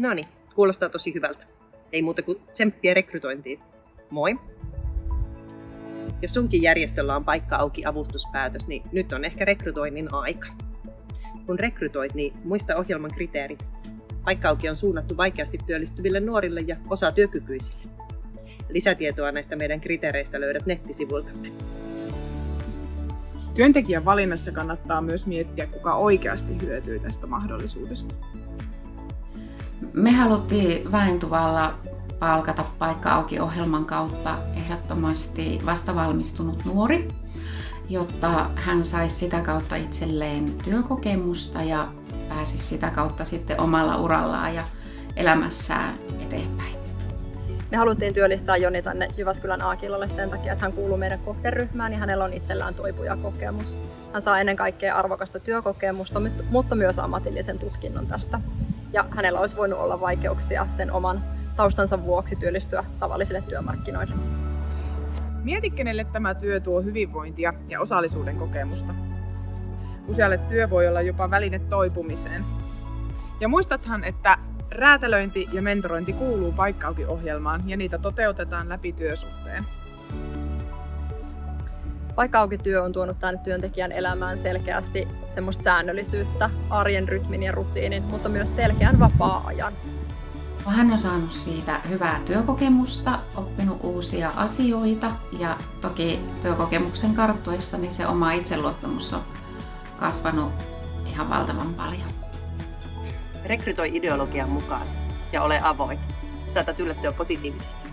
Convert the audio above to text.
Noniin, kuulostaa tosi hyvältä. Ei muuta kuin tsemppiä rekrytointiin. Moi! Jos sunkin järjestöllä on paikka auki -avustuspäätös, niin nyt on ehkä rekrytoinnin aika. Kun rekrytoit, niin muista ohjelman kriteerit. Paikka auki on suunnattu vaikeasti työllistyville nuorille ja osatyökykyisille. Lisätietoa näistä meidän kriteereistä löydät nettisivuiltamme. Työntekijän valinnassa kannattaa myös miettiä, kuka oikeasti hyötyy tästä mahdollisuudesta. Me haluttiin Väintuvalla palkata paikka auki -ohjelman kautta ehdottomasti vastavalmistunut nuori, jotta hän saisi sitä kautta itselleen työkokemusta ja pääsisi sitä kautta sitten omalla urallaan ja elämässään eteenpäin. Me haluttiin työllistää Joni tänne Jyväskylän A-kiilalle sen takia, että hän kuuluu meidän kohderyhmään ja hänellä on itsellään toipujakokemus. Hän saa ennen kaikkea arvokasta työkokemusta, mutta myös ammatillisen tutkinnon tästä. Ja hänellä olisi voinut olla vaikeuksia sen oman taustansa vuoksi työllistyä tavallisille työmarkkinoille. Mieti, kenelle tämä työ tuo hyvinvointia ja osallisuuden kokemusta. Usealle työ voi olla jopa väline toipumiseen. Ja muistathan, että räätälöinti ja mentorointi kuuluu paikka auki -ohjelmaan ja niitä toteutetaan läpi työsuhteen. Paikka auki -työ on tuonut tänne työntekijän elämään selkeästi semmoista säännöllisyyttä, arjen rytmin ja rutiinin, mutta myös selkeän vapaa-ajan. Hän on saanut siitä hyvää työkokemusta, oppinut uusia asioita ja toki työkokemuksen karttuessa niin se oma itseluottamus on kasvanut ihan valtavan paljon. Rekrytoi ideologian mukaan ja ole avoin. Saatat yllättyä positiivisesti.